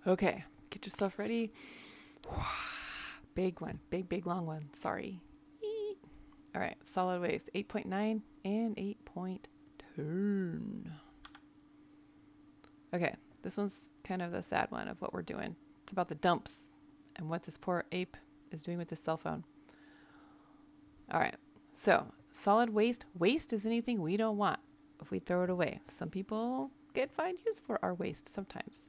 Okay, get yourself ready. Big one, big long one. Sorry. All right, solid waste 8.9 and 8.10. Okay, this one's kind of the sad one of what we're doing. It's about the dumps and what this poor ape is doing with his cell phone. All right, so solid waste. Waste is anything we don't want if we throw it away. Some people find use for our waste sometimes.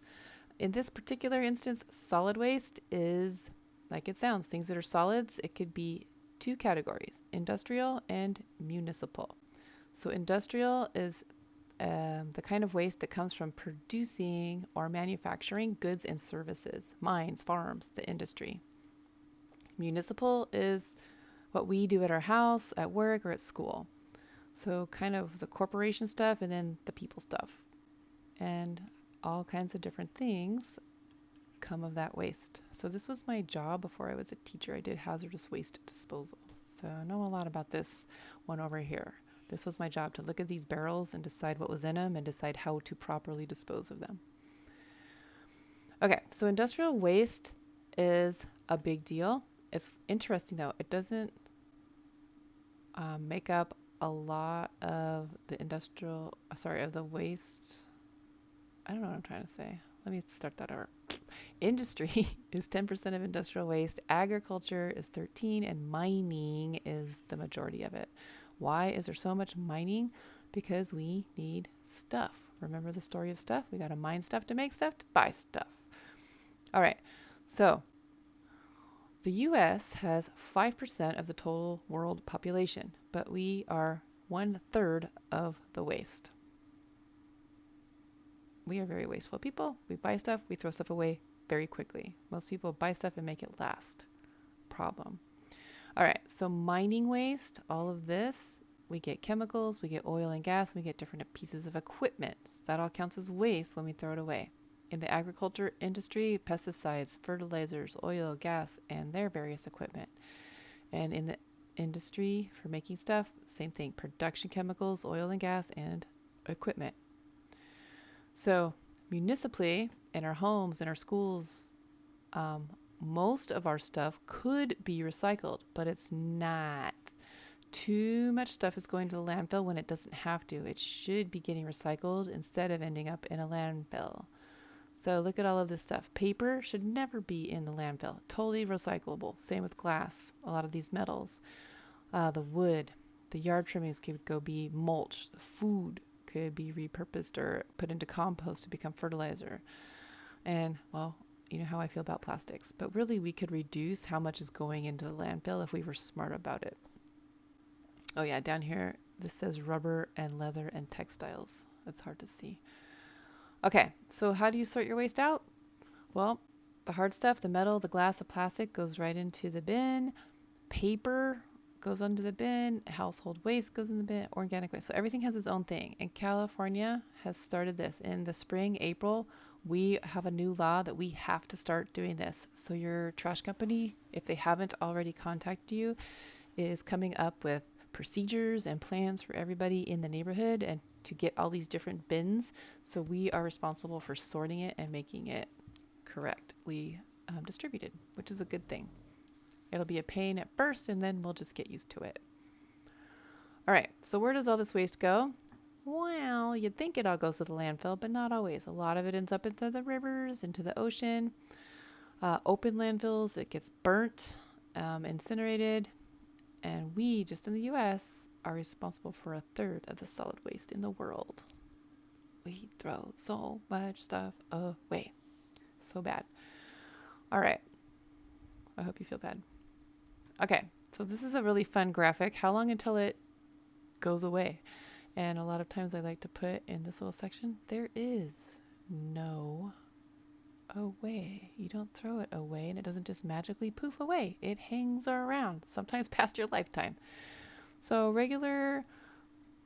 In this particular instance, solid waste is, like it sounds, things that are solids. It could be two categories, industrial and municipal. So industrial is the kind of waste that comes from producing or manufacturing goods and services, mines, farms, the industry. Municipal is what we do at our house, at work, or at school. So kind of the corporation stuff and then the people stuff. And all kinds of different things come of that waste. So this was my job before I was a teacher. I did hazardous waste disposal. So I know a lot about this one over here. This was my job, to look at these barrels and decide what was in them and decide how to properly dispose of them. Okay, so industrial waste is a big deal. It's interesting though. It doesn't make up a lot of the of the waste. I don't know what I'm trying to say. Let me start that over. Industry is 10% of industrial waste, agriculture is 13, and mining is the majority of it. Why is there so much mining? Because we need stuff. Remember the story of stuff? We got to mine stuff to make stuff to buy stuff. All right, so the US has 5% of the total world population, but we are 1/3 of the waste. We are very wasteful people. We buy stuff, we throw stuff away very quickly. Most people buy stuff and make it last. Problem. All right, so mining waste, all of this, we get chemicals, we get oil and gas, we get different pieces of equipment. So that all counts as waste when we throw it away. In the agriculture industry, pesticides, fertilizers, oil, gas, and their various equipment. And in the industry for making stuff, same thing, production chemicals, oil and gas, and equipment. So municipally, in our homes, in our schools, most of our stuff could be recycled, but it's not. Too much stuff is going to the landfill when it doesn't have to. It should be getting recycled instead of ending up in a landfill. So look at all of this stuff. Paper should never be in the landfill. Totally recyclable. Same with glass. A lot of these metals. The wood, the yard trimmings could go be mulch. The food could be repurposed or put into compost to become fertilizer. And, well, you know how I feel about plastics. But really, we could reduce how much is going into the landfill if we were smart about it. Oh yeah, down here, this says rubber and leather and textiles. That's hard to see. Okay, so how do you sort your waste out? Well, the hard stuff, the metal, the glass, the plastic goes right into the bin. Paper goes under the bin. Household waste goes in the bin. Organic waste. So everything has its own thing. And California has started this. In the spring, April, we have a new law that we have to start doing this. So your trash company, if they haven't already contacted you, is coming up with procedures and plans for everybody in the neighborhood and to get all these different bins. So we are responsible for sorting it and making it correctly distributed, which is a good thing. It'll be a pain at first, and then we'll just get used to it. All right, so where does all this waste go? Well, you'd think it all goes to the landfill, but not always. A lot of it ends up into the rivers, into the ocean. Open landfills, it gets burnt, incinerated, and we, just in the US, are responsible for 1/3 of the solid waste in the world. We throw so much stuff away. So bad. All right. I hope you feel bad. Okay, so this is a really fun graphic. How long until it goes away? And a lot of times I like to put in this little section, there is no away. You don't throw it away and it doesn't just magically poof away. It hangs around, sometimes past your lifetime. So regular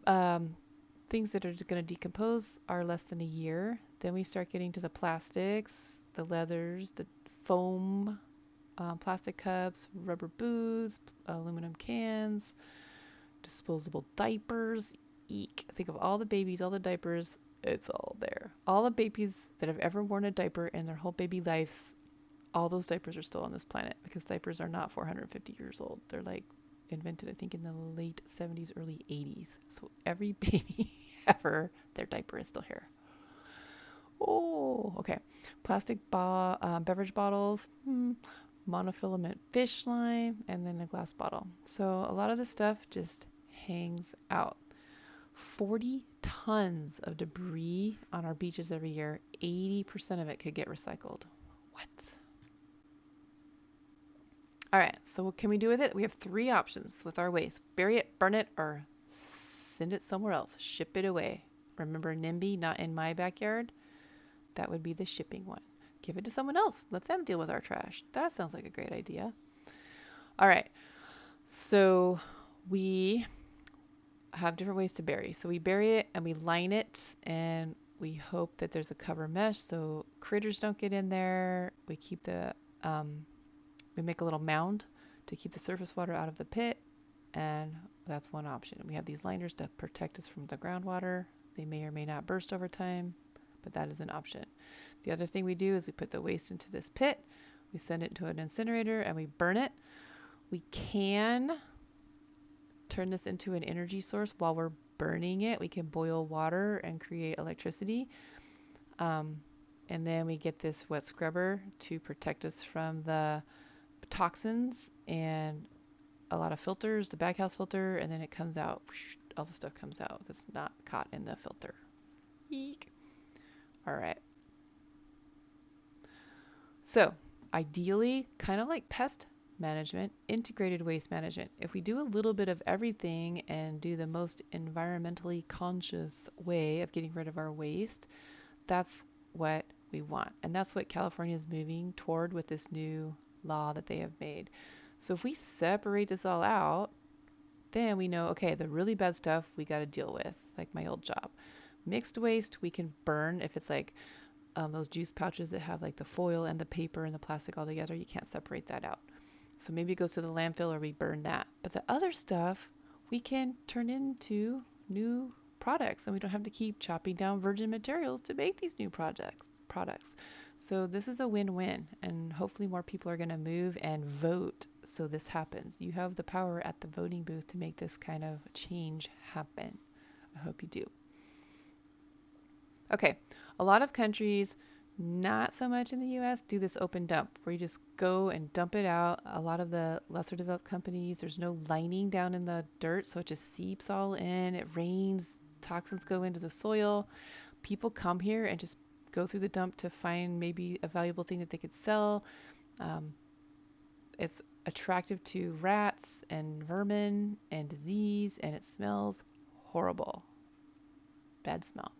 things that are going to decompose are less than a year. Then we start getting to the plastics, the leathers, the foam, plastic cups, rubber boots, aluminum cans, disposable diapers. Eek. Think of all the babies, all the diapers It's all there. All the babies that have ever worn a diaper in their whole baby lives, all those diapers are still on this planet because diapers are not 450 years old. They're like invented, I think, in the late 70s, early 80s. So every baby ever, their diaper is still here. Oh, okay. Plastic beverage bottles, monofilament fish line, and then a glass bottle. So a lot of this stuff just hangs out. 40 tons of debris on our beaches every year. 80% of it could get recycled. What? All right, so what can we do with it? We have three options with our waste. Bury it, burn it, or send it somewhere else. Ship it away. Remember NIMBY, not in my backyard? That would be the shipping one. Give it to someone else. Let them deal with our trash. That sounds like a great idea. All right, so we have different ways to bury. So we bury it and we line it and we hope that there's a cover mesh so critters don't get in there. We keep we make a little mound to keep the surface water out of the pit, and that's one option. We have these liners to protect us from the groundwater. They may or may not burst over time, but that is an option. The other thing we do is we put the waste into this pit, we send it to an incinerator, and we burn it. We can turn this into an energy source while we're burning it. We can boil water and create electricity. And then we get this wet scrubber to protect us from the toxins and a lot of filters, the baghouse filter, and then it comes out, all the stuff comes out that's not caught in the filter. Eek. All right. So ideally, kind of like pest management, integrated waste management. If we do a little bit of everything and do the most environmentally conscious way of getting rid of our waste, that's what we want. And that's what California is moving toward with this new law that they have made. So if we separate this all out, then we know, okay, the really bad stuff we got to deal with, like my old job. Mixed waste we can burn if it's like those juice pouches that have like the foil and the paper and the plastic all together. You can't separate that out. So maybe it goes to the landfill or we burn that. But the other stuff we can turn into new products, and we don't have to keep chopping down virgin materials to make these new products. So this is a win-win, and hopefully more people are going to move and vote so this happens. You have the power at the voting booth to make this kind of change happen. I hope you do. Okay, a lot of countries, not so much in the US, do this open dump where you just go and dump it out. A lot of the lesser developed companies, there's no lining down in the dirt, so it just seeps all in. It rains, toxins go into the soil. People come here and just go through the dump to find maybe a valuable thing that they could sell. It's attractive to rats and vermin and disease, and it smells horrible. Bad smell.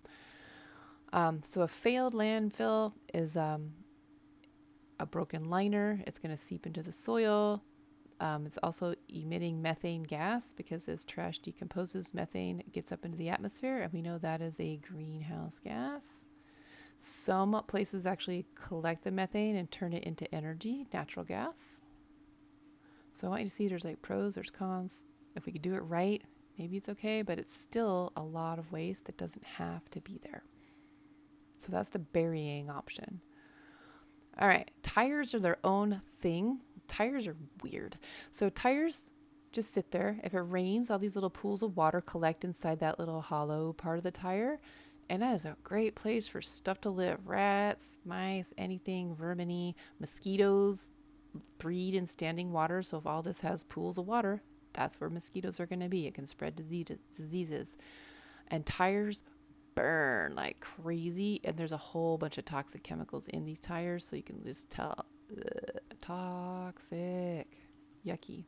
So a failed landfill is a broken liner. It's going to seep into the soil. It's also emitting methane gas because as trash decomposes, methane gets up into the atmosphere, and we know that is a greenhouse gas. Some places actually collect the methane and turn it into energy, natural gas. So I want you to see there's like pros, there's cons. If we could do it right, maybe it's okay, but it's still a lot of waste that doesn't have to be there. So that's the burying option. All right, tires are their own thing. Tires are weird. So tires just sit there. If it rains, all these little pools of water collect inside that little hollow part of the tire. And that is a great place for stuff to live. Rats, mice, anything vermin-y. Mosquitoes breed in standing water. So if all this has pools of water, that's where mosquitoes are going to be. It can spread diseases. And tires burn like crazy, and there's a whole bunch of toxic chemicals in these tires, so you can just tell. Toxic. Yucky.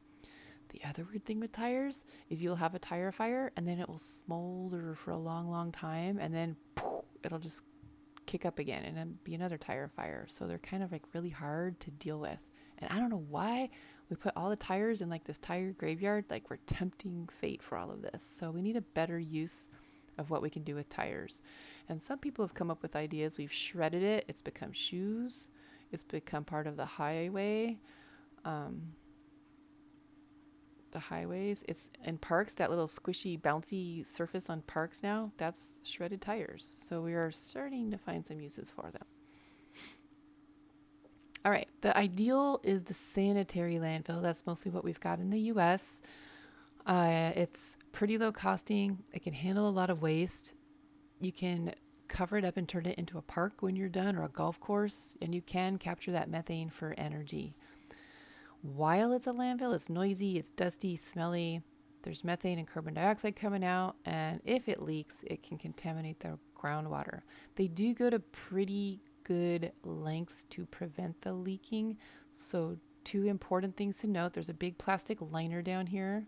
The other weird thing with tires is you'll have a tire fire and then it will smolder for a long time, and then poof, it'll just kick up again and then be another tire fire. So they're kind of like really hard to deal with. And I don't know why we put all the tires in like this tire graveyard, like we're tempting fate for all of this. So we need a better use of what we can do with tires. And some people have come up with ideas. We've shredded it. It's become shoes. It's become part of the highway. the highways. It's in parks, that little squishy, bouncy surface on parks now, that's shredded tires. So we are starting to find some uses for them. All right, the ideal is the sanitary landfill. That's mostly what we've got in the US. It's pretty low costing. It can handle a lot of waste. You can cover it up and turn it into a park when you're done, or a golf course, and you can capture that methane for energy. While it's a landfill, it's noisy, it's dusty, smelly. There's methane and carbon dioxide coming out, and if it leaks, it can contaminate the groundwater. They do go to pretty good lengths to prevent the leaking. So two important things to note: there's a big plastic liner down here.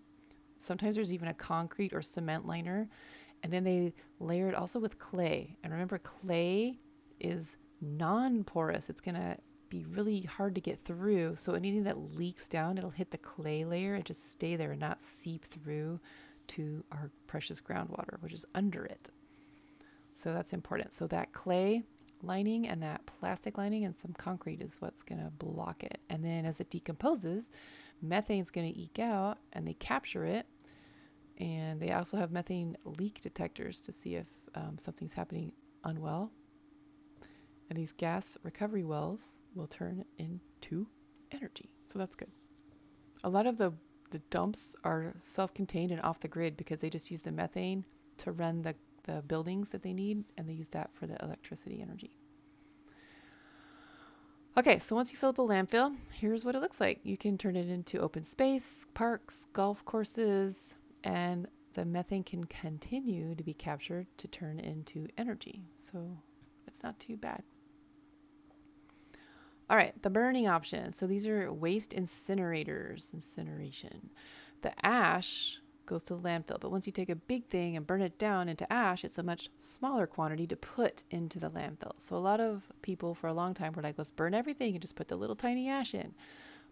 Sometimes there's even a concrete or cement liner. And then they layer it also with clay. And remember, clay is non-porous. It's going to be really hard to get through. So anything that leaks down, it'll hit the clay layer and just stay there and not seep through to our precious groundwater, which is under it. So that's important. So that clay lining and that plastic lining and some concrete is what's going to block it. And then as it decomposes, methane's going to eke out, and they capture it. And they also have methane leak detectors to see if something's happening unwell. And these gas recovery wells will turn into energy. So that's good. A lot of the dumps are self-contained and off the grid because they just use the methane to run the buildings that they need, and they use that for the electricity energy. Okay, so once you fill up a landfill, here's what it looks like. You can turn it into open space, parks, golf courses, and the methane can continue to be captured to turn into energy. So it's not too bad. All right, the burning option. So these are waste incinerators, incineration. The ash goes to the landfill, but once you take a big thing and burn it down into ash, it's a much smaller quantity to put into the landfill. So a lot of people for a long time were like, let's burn everything and just put the little tiny ash in.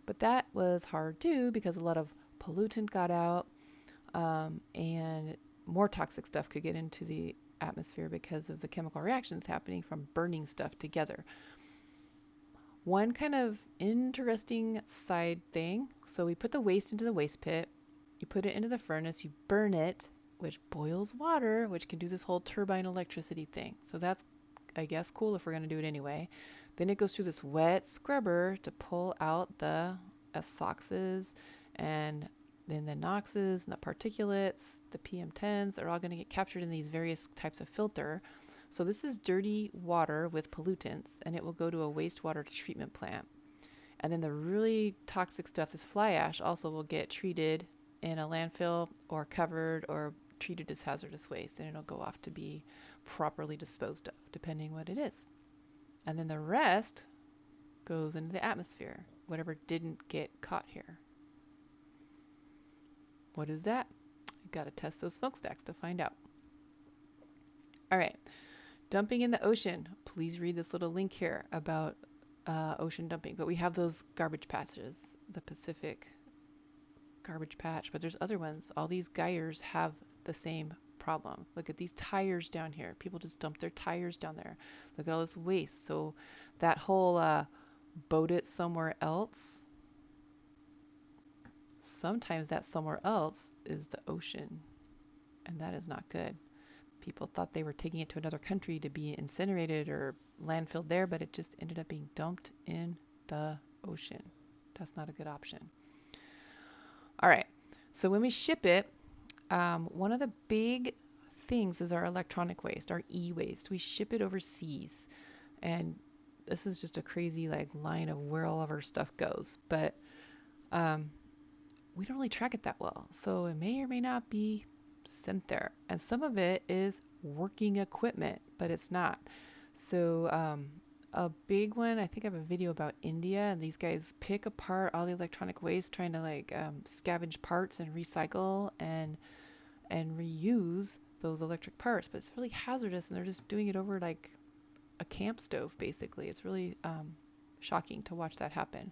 But that was hard too because a lot of pollutant got out. And more toxic stuff could get into the atmosphere because of the chemical reactions happening from burning stuff together. One kind of interesting side thing, so we put the waste into the waste pit, you put it into the furnace, you burn it, which boils water, which can do this whole turbine electricity thing. So that's, I guess, cool if we're going to do it anyway. Then it goes through this wet scrubber to pull out the SOxes, and then the NOxes and the particulates, the PM10s, are all going to get captured in these various types of filter. So this is dirty water with pollutants, and it will go to a wastewater treatment plant. And then the really toxic stuff, this fly ash, also will get treated in a landfill or covered or treated as hazardous waste, and it'll go off to be properly disposed of, depending what it is. And then the rest goes into the atmosphere, whatever didn't get caught here. What is that? You've got to test those smokestacks to find out. All right, dumping in the ocean. Please read this little link here about ocean dumping. But we have those garbage patches, the Pacific garbage patch, but there's other ones. All these gyres have the same problem. Look at these tires down here. People just dump their tires down there. Look at all this waste. So that whole boat it somewhere else, sometimes that somewhere else is the ocean, and that is not good. People thought they were taking it to another country to be incinerated or landfilled there, but it just ended up being dumped in the ocean. That's not a good option. All right, so when we ship it, one of the big things is our electronic waste, our e-waste. We ship it overseas, and this is just a crazy line of where all of our stuff goes, but we don't really track it that well. So it may or may not be sent there. And some of it is working equipment, but it's not. So a big one, I think I have a video about India, and these guys pick apart all the electronic waste, trying to scavenge parts and recycle and reuse those electric parts. But it's really hazardous, and they're just doing it over a camp stove, basically. It's really shocking to watch that happen.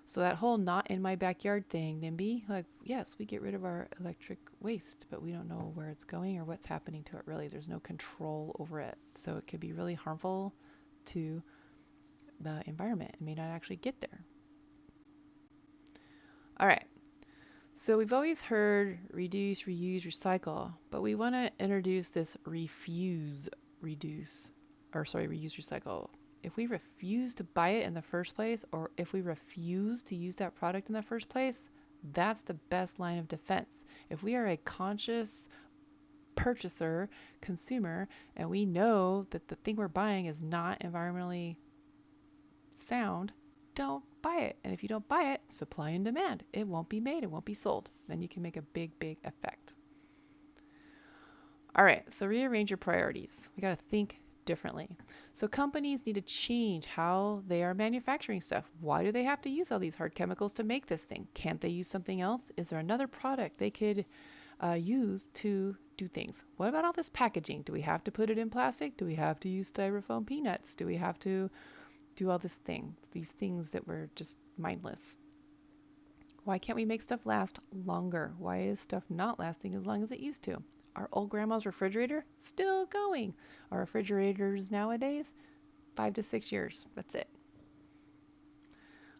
So that whole not in my backyard thing, NIMBY, yes, we get rid of our electric waste, but we don't know where it's going or what's happening to it really. There's no control over it. So it could be really harmful to the environment. It may not actually get there. All right. So we've always heard reduce, reuse, recycle, but we want to introduce this reuse, recycle. If we refuse to buy it in the first place, or if we refuse to use that product in the first place, that's the best line of defense. If we are a conscious purchaser, consumer, and we know that the thing we're buying is not environmentally sound, don't buy it. And if you don't buy it, supply and demand. It won't be made, it won't be sold. Then you can make a big, big effect. All right, so rearrange your priorities. We got to think differently. So companies need to change how they are manufacturing stuff. Why do they have to use all these hard chemicals to make this thing? Can't they use something else? Is there another product they could use to do things? What about all this packaging? Do we have to put it in plastic? Do we have to use styrofoam peanuts? Do we have to do all these things that were just mindless? Why can't we make stuff last longer? Why is stuff not lasting as long as it used to? Our old grandma's refrigerator still going. Our refrigerators nowadays, 5 to 6 years. That's it.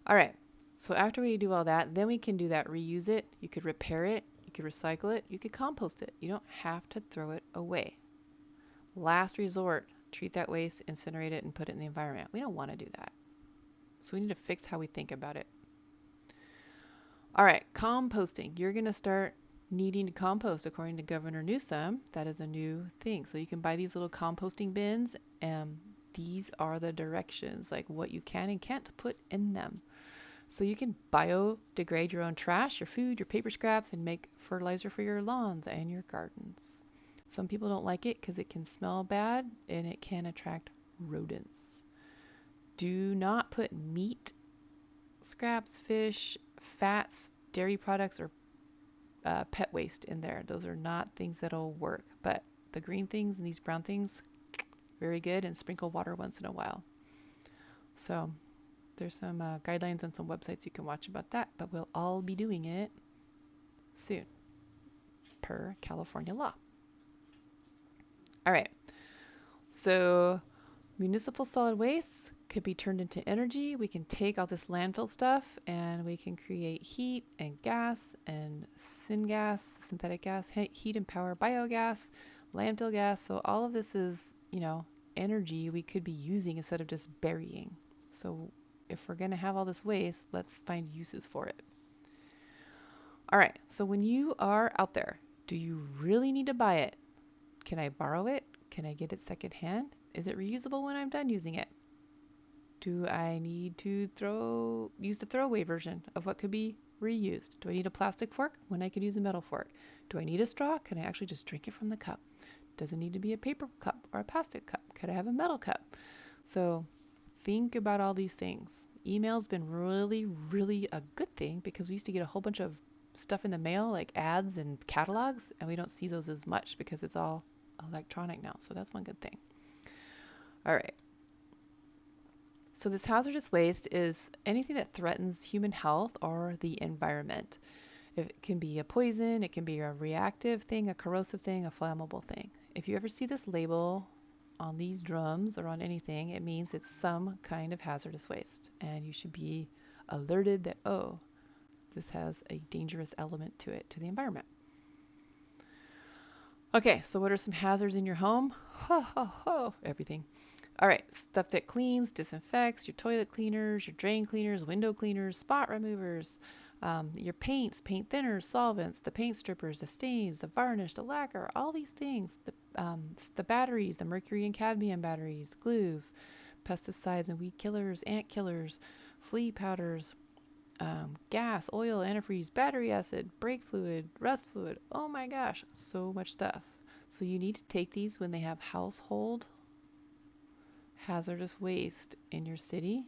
All right. So after we do all that, then we can do that reuse it. You could repair it. You could recycle it. You could compost it. You don't have to throw it away. Last resort, treat that waste, incinerate it, and put it in the environment. We don't want to do that. So we need to fix how we think about it. All right, composting. You're going to start needing to compost according to Governor Newsom. That is a new thing. So you can buy these little composting bins, and these are the directions, like what you can and can't put in them. So you can biodegrade your own trash, your food, your paper scraps, and make fertilizer for your lawns and your gardens. Some people don't like it because it can smell bad and it can attract rodents. Do not put meat scraps, fish, fats, dairy products, or pet waste in there. Those are not things that'll work. But the green things and these brown things, very good, and sprinkle water once in a while. So there's some guidelines on some websites you can watch about that, but we'll all be doing it soon per California law. All right, so municipal solid waste could be turned into energy. We can take all this landfill stuff and we can create heat and gas and synthetic gas, heat and power, biogas, landfill gas. So all of this is, energy we could be using instead of just burying. So if we're going to have all this waste, let's find uses for it. All right, so when you are out there, do you really need to buy it? Can I borrow it? Can I get it secondhand? Is it reusable when I'm done using it? Do I need to use the throwaway version of what could be reused? Do I need a plastic fork when I could use a metal fork? Do I need a straw? Can I actually just drink it from the cup? Does it need to be a paper cup or a plastic cup? Could I have a metal cup? So think about all these things. Email's been really, really a good thing because we used to get a whole bunch of stuff in the mail, like ads and catalogs, and we don't see those as much because it's all electronic now. So that's one good thing. All right. So this hazardous waste is anything that threatens human health or the environment. It can be a poison, it can be a reactive thing, a corrosive thing, a flammable thing. If you ever see this label on these drums or on anything, it means it's some kind of hazardous waste. And you should be alerted that, oh, this has a dangerous element to it, to the environment. Okay, so what are some hazards in your home? Everything. All right, stuff that cleans, disinfects, your toilet cleaners, your drain cleaners, window cleaners, spot removers, your paints, paint thinners, solvents, the paint strippers, the stains, the varnish, the lacquer, all these things, the batteries, the mercury and cadmium batteries, glues, pesticides and weed killers, ant killers, flea powders, gas, oil, antifreeze, battery acid, brake fluid, rust fluid. Oh my gosh, so much stuff. So you need to take these when they have household hazardous waste in your city,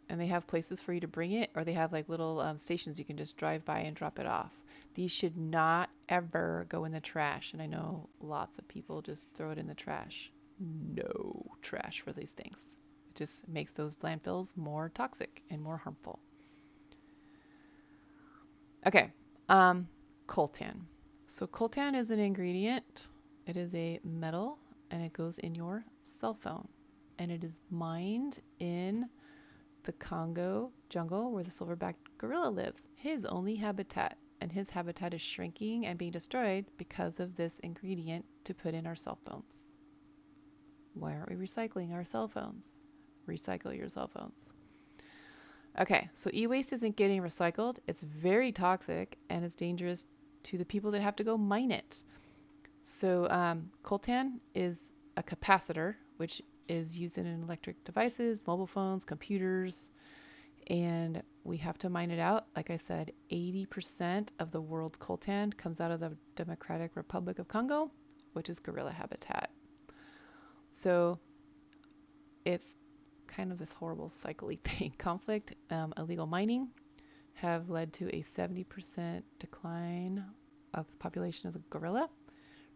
and they have places for you to bring it, or they have like little stations you can just drive by and drop it off. These should not ever go in the trash, and I know lots of people just throw it in the trash. No trash for these things. It just makes those landfills more toxic and more harmful. Okay, coltan. So coltan is an ingredient. It is a metal and it goes in your cell phone, and it is mined in the Congo jungle where the silverback gorilla lives, his only habitat. And his habitat is shrinking and being destroyed because of this ingredient to put in our cell phones. Why aren't we recycling our cell phones? Recycle your cell phones. Okay, so e-waste isn't getting recycled. It's very toxic and it's dangerous to the people that have to go mine it. So coltan is a capacitor, which is used in electric devices, mobile phones, computers, and we have to mine it out. Like I said, 80% of the world's coltan comes out of the Democratic Republic of Congo, which is gorilla habitat. So it's kind of this horrible cycly thing. Conflict, illegal mining have led to a 70% decline of the population of the gorilla.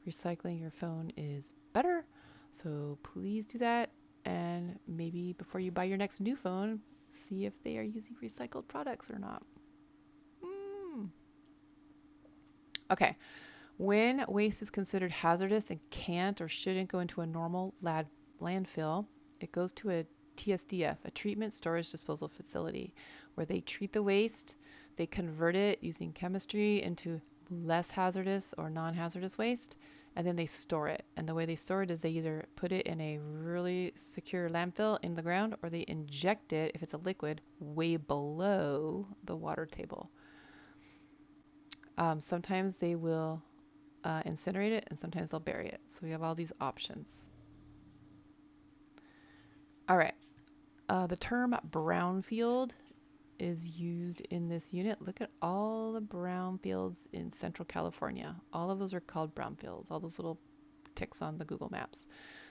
Recycling your phone is better, so please do that. And maybe before you buy your next new phone, see if they are using recycled products or not. Okay, when waste is considered hazardous and can't or shouldn't go into a normal landfill, it goes to a TSDF, a treatment storage disposal facility, where they treat the waste, they convert it using chemistry into less hazardous or non-hazardous waste, and then they store it. And the way they store it is they either put it in a really secure landfill in the ground, or they inject it, if it's a liquid, way below the water table. Sometimes they will incinerate it, and sometimes they'll bury it. So we have all these options. All right. The term brownfield is used in this unit. Look at all the brownfields in Central California. All of those are called brownfields, all those little ticks on the Google Maps.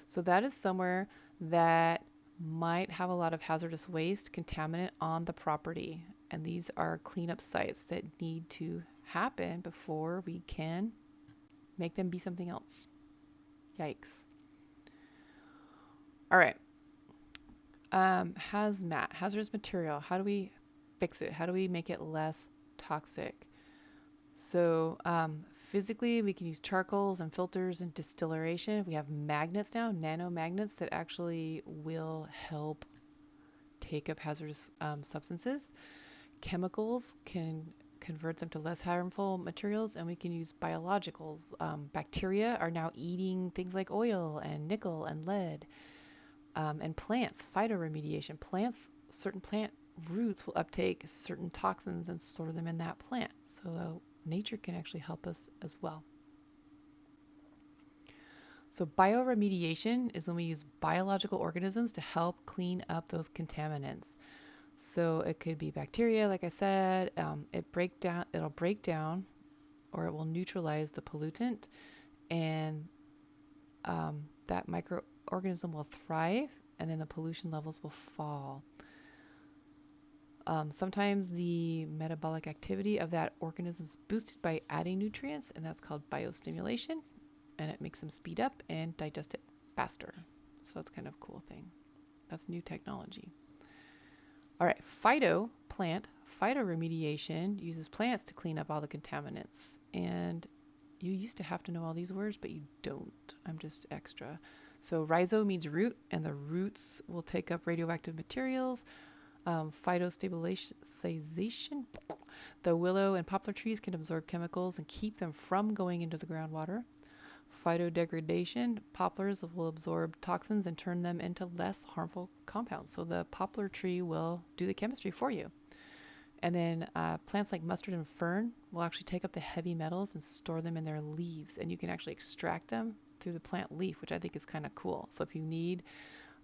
So that is somewhere that might have a lot of hazardous waste contaminant on the property. And these are cleanup sites that need to happen before we can make them be something else. Yikes. All right. Hazmat, hazardous material. How do we fix it? How do we make it less toxic? So physically, we can use charcoals and filters and distillation. We have magnets now, nanomagnets that actually will help take up hazardous substances. Chemicals can convert them to less harmful materials, and we can use biologicals. Bacteria are now eating things like oil and nickel and lead. And plants, phytoremediation. Plants, certain plant roots will uptake certain toxins and store them in that plant. So nature can actually help us as well. So bioremediation is when we use biological organisms to help clean up those contaminants. So it could be bacteria, like I said. It'll break down, or it will neutralize the pollutant, and that microorganism will thrive, and then the pollution levels will fall. Sometimes the metabolic activity of that organism is boosted by adding nutrients, and that's called biostimulation, and it makes them speed up and digest it faster. So that's kind of a cool thing. That's new technology. All right, phytoremediation uses plants to clean up all the contaminants. And you used to have to know all these words, but you don't. I'm just extra. So rhizo means root, and the roots will take up radioactive materials. Phytostabilization. The willow and poplar trees can absorb chemicals and keep them from going into the groundwater. Phytodegradation. Poplars will absorb toxins and turn them into less harmful compounds. So the poplar tree will do the chemistry for you. And then plants like mustard and fern will actually take up the heavy metals and store them in their leaves. And you can actually extract them through the plant leaf, which I think is kind of cool. So if you need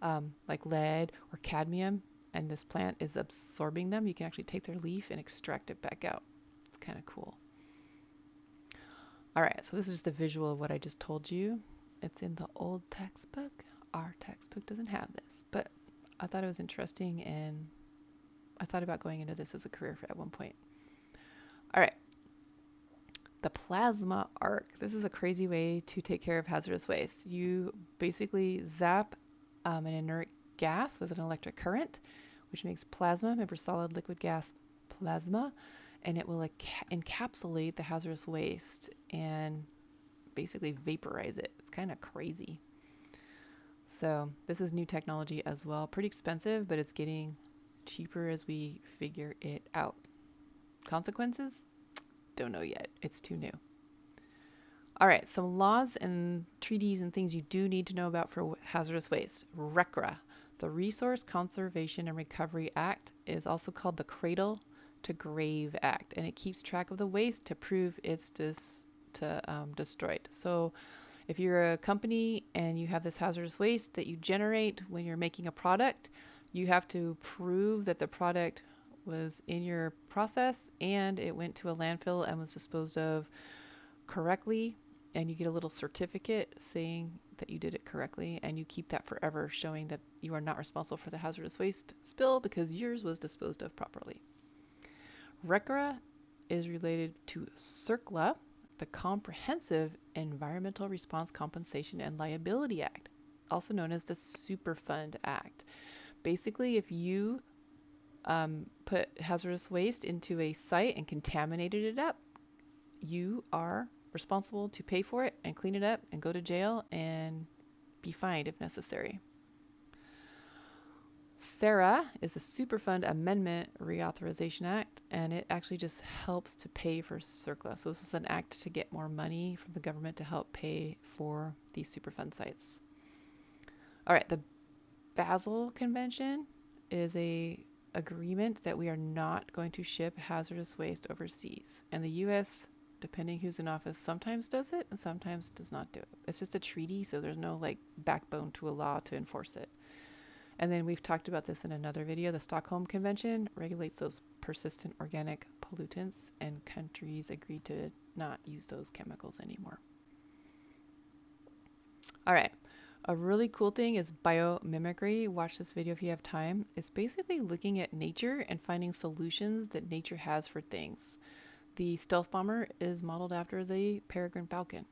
like lead or cadmium, and this plant is absorbing them, you can actually take their leaf and extract it back out. It's kind of cool. All right, so this is just a visual of what I just told you. It's in the old textbook. Our textbook doesn't have this, but I thought it was interesting, and I thought about going into this as a career at one point. All right, the plasma arc. This is a crazy way to take care of hazardous waste. You basically zap an inert gas with an electric current, which makes plasma, remember solid liquid gas plasma, and it will encapsulate the hazardous waste and basically vaporize it. It's kind of crazy. So this is new technology as well. Pretty expensive, but it's getting cheaper as we figure it out. Consequences? Don't know yet. It's too new. All right, some laws and treaties and things you do need to know about for hazardous waste. RCRA, the Resource Conservation and Recovery Act, is also called the Cradle to Grave Act, and it keeps track of the waste to prove it's destroyed. So if you're a company and you have this hazardous waste that you generate when you're making a product, you have to prove that the product was in your process and it went to a landfill and was disposed of correctly, and you get a little certificate saying that you did it correctly, and you keep that forever, showing that you are not responsible for the hazardous waste spill because yours was disposed of properly. RCRA is related to CERCLA, the Comprehensive Environmental Response Compensation and Liability Act, also known as the Superfund Act. Basically, if you put hazardous waste into a site and contaminated it up, you are responsible to pay for it and clean it up and go to jail and be fined if necessary. SARA is a Superfund Amendment Reauthorization Act, and it actually just helps to pay for CERCLA. So this was an act to get more money from the government to help pay for these Superfund sites. All right, the Basel Convention is a agreement that we are not going to ship hazardous waste overseas. And the U.S., depending who's in office, sometimes does it and sometimes does not do it. It's just a treaty, so there's no like backbone to a law to enforce it. And then we've talked about this in another video. The Stockholm Convention regulates those persistent organic pollutants, and countries agreed to not use those chemicals anymore. All right. A really cool thing is biomimicry. Watch this video if you have time. It's basically looking at nature and finding solutions that nature has for things. The stealth bomber is modeled after the peregrine falcon.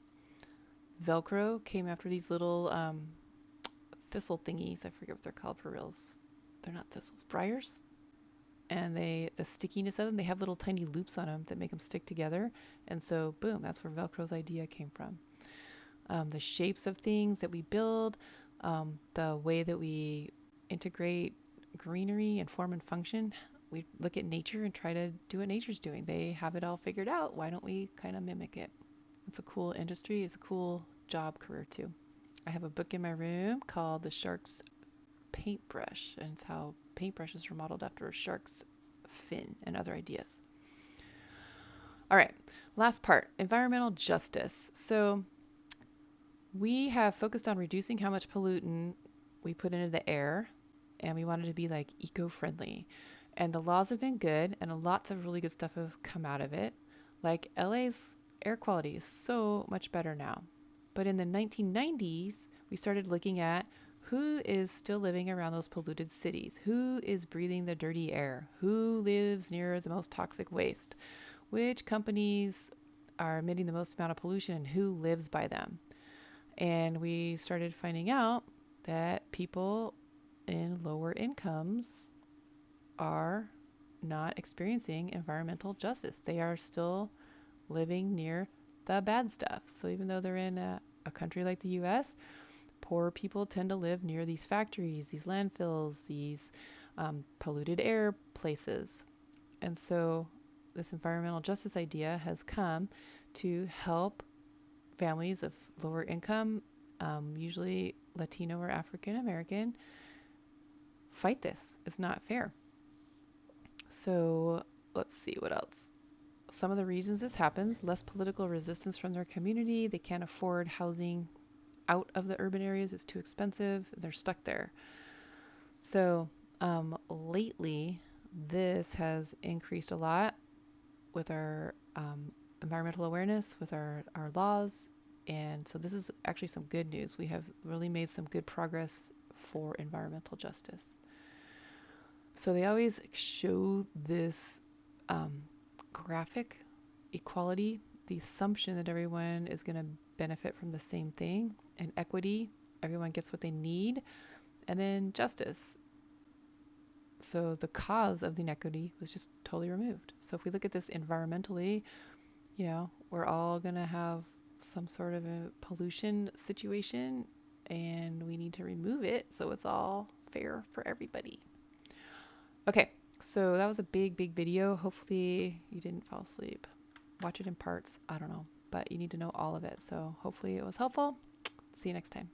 Velcro came after these little thistle thingies. I forget what they're called for reals. They're not thistles, briars. And the stickiness of them, they have little tiny loops on them that make them stick together. And so, boom, that's where Velcro's idea came from. The shapes of things that we build, the way that we integrate greenery and form and function. We look at nature and try to do what nature's doing. They have it all figured out. Why don't we kind of mimic it? It's a cool industry. It's a cool job career too. I have a book in my room called The Shark's Paintbrush, and it's how paintbrushes are modeled after a shark's fin and other ideas. All right, last part, environmental justice. So we have focused on reducing how much pollutant we put into the air, and we wanted to be like eco-friendly. And the laws have been good, and lots of really good stuff have come out of it. Like LA's air quality is so much better now. But in the 1990s, we started looking at who is still living around those polluted cities, who is breathing the dirty air, who lives near the most toxic waste, which companies are emitting the most amount of pollution, and who lives by them. And we started finding out that people in lower incomes are not experiencing environmental justice. They are still living near the bad stuff. So even though they're in a country like the US, poor people tend to live near these factories, these landfills, these polluted air places. And so this environmental justice idea has come to help families of lower income, usually Latino or African American, fight this. It's not fair. So let's see what else. Some of the reasons this happens: less political resistance from their community. They can't afford housing out of the urban areas. It's too expensive. They're stuck there. So lately, this has increased a lot with our environmental awareness, with our laws. And so this is actually some good news. We have really made some good progress for environmental justice. So they always show this graphic equality, the assumption that everyone is going to benefit from the same thing, and equity, everyone gets what they need, and then justice. So the cause of the inequity was just totally removed. So if we look at this environmentally, we're all going to have some sort of a pollution situation, and we need to remove it so it's all fair for everybody. Okay, so that was a big video. Hopefully you didn't fall asleep. Watch it in parts. I don't know, but you need to know all of it. So hopefully it was helpful. See you next time.